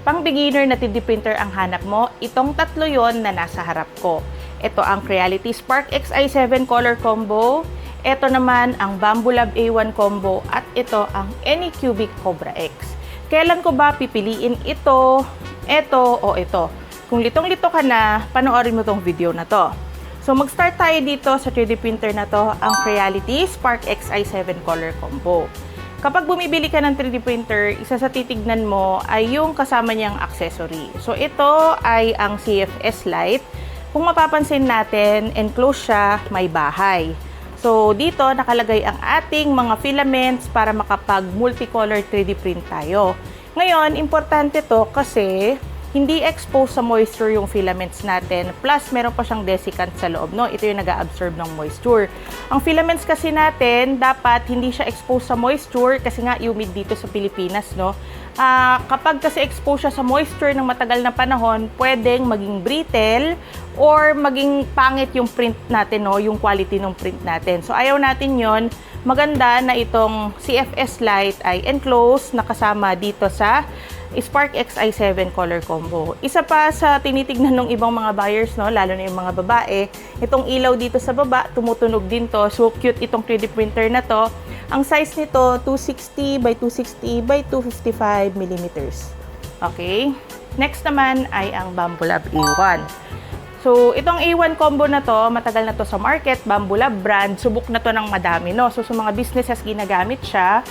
pang beginner na 3D printer ang hanap mo, itong tatlo yon na nasa harap ko. Ito ang Creality Spark Xi7 Color Combo, ito naman ang Bambu Lab A1 Combo, at ito ang Anycubic Cobra X. Kailan ko ba pipiliin ito, o ito? Kung litong-lito ka na, panoorin mo tong video na to. So mag-start tayo dito sa 3D printer na to, ang Creality Spark Xi7 Color Combo. Kapag bumibili ka ng 3D printer, isa sa titignan mo ay yung kasama niyang accessory. So ito ay ang CFS Lite. Kung mapapansin natin, enclosed siya, may bahay. So dito nakalagay ang ating mga filaments para makapag multicolor 3D print tayo. Ngayon, importante to kasi hindi exposed sa moisture yung filaments natin. Plus, meron pa siyang desiccant sa loob, no? Ito yung nag-absorb ng moisture. Ang filaments kasi natin, dapat hindi siya exposed sa moisture kasi nga humid dito sa Pilipinas, no? Kapag kasi exposed siya sa moisture ng matagal na panahon, pwedeng maging brittle or maging pangit yung print natin, no? Yung quality ng print natin. So, ayaw natin yon. Maganda na itong CFS Lite ay enclosed, nakasama dito sa Spark Xi7 Color Combo. Isa pa sa tinitignan ng ibang mga buyers, no, lalo na yung mga babae, itong ilaw dito sa baba, tumutunog din to. So cute itong 3D printer na to. Ang size nito, 260 by 260 by 255 millimeters. Okay? Next naman ay ang Bambu Lab A1. So, itong A1 combo na to, matagal na to sa market, Bambu Lab brand, subok na to ng madami, no? So, sa mga businesses ginagamit siya.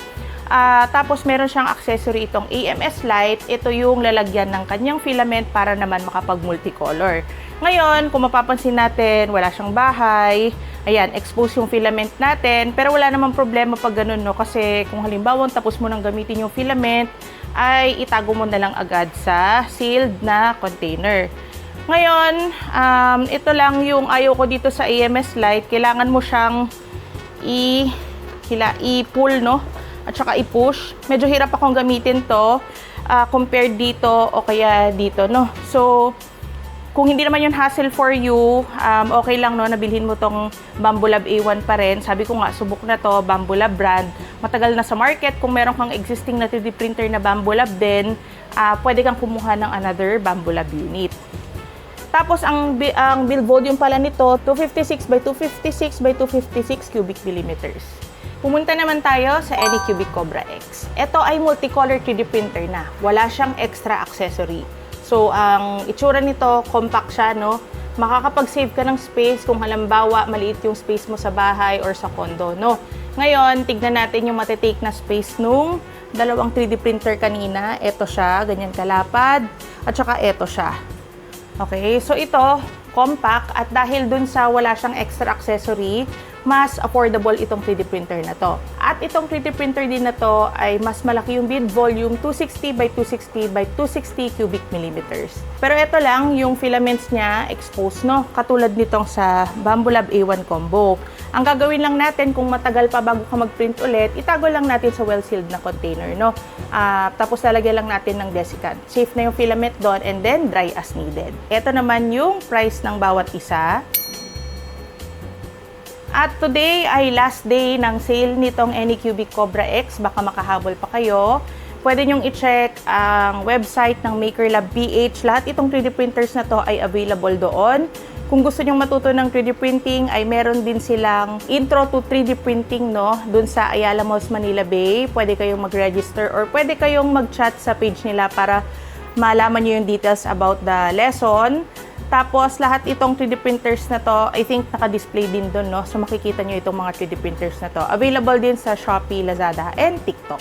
Tapos meron siyang accessory itong AMS Lite. Ito yung lalagyan ng kanyang filament para naman makapag multicolor. Ngayon, kung mapapansin natin, wala siyang bahay. Ayan, expose yung filament natin. Pero wala namang problema pag ganun, no? Kasi kung halimbawa tapos mo nang gamitin yung filament, ay itago mo na lang agad sa sealed na container. Ngayon, ito lang yung ayaw ko dito sa AMS Lite. Kailangan mo siyang i-pull, no? At saka i-push. Medyo hirap akong gamitin to compared dito o kaya dito, no? So, kung hindi naman yun hassle for you, okay lang, no? Nabilhin mo tong Bambu Lab A1 pa rin. Sabi ko nga, subok na to, Bambu Lab brand. Matagal na sa market. Kung meron kang existing na 3D printer na Bambu Lab din, pwede kang kumuha ng another Bambu Lab unit. Tapos, ang build volume pala nito, 256 by 256 by 256 cubic millimeters. Pumunta naman tayo sa Anycubic Cobra X. Ito ay multicolor 3D printer na. Wala siyang extra accessory. So, ang itsura nito, compact siya, no? Makakapag-save ka ng space kung halimbawa maliit yung space mo sa bahay or sa condo, no? Ngayon, tignan natin yung matitake na space nung dalawang 3D printer kanina. Ito siya, ganyan kalapad. At saka ito siya. Okay, so ito, compact. At dahil dun sa wala siyang extra accessory, mas affordable itong 3D printer na to. At itong 3D printer din na to ay mas malaki yung build volume, 260 by 260 by 260 cubic millimeters. Pero ito lang, yung filaments niya exposed, no? Katulad nitong sa Bambu Lab A1 Combo. Ang gagawin lang natin kung matagal pa bago ka mag-print ulit, itago lang natin sa well-sealed na container, no? Tapos lalagyan lang natin ng desiccant. Safe na yung filament doon and then dry as needed. Ito naman yung price ng bawat isa. At today ay last day ng sale nitong Anycubic Cobra X. Baka makahabol pa kayo. Pwede nyong i-check ang website ng MakerLab PH. Lahat itong 3D printers na to ay available doon. Kung gusto nyong matuto ng 3D printing, ay meron din silang intro to 3D printing, no? Doon sa Ayala Malls, Manila Bay. Pwede kayong mag-register or pwede kayong mag-chat sa page nila para malaman nyo yung details about the lesson. Tapos, lahat itong 3D printers na to, I think naka-display din doon, no? So, makikita nyo itong mga 3D printers na to. Available din sa Shopee, Lazada, and TikTok.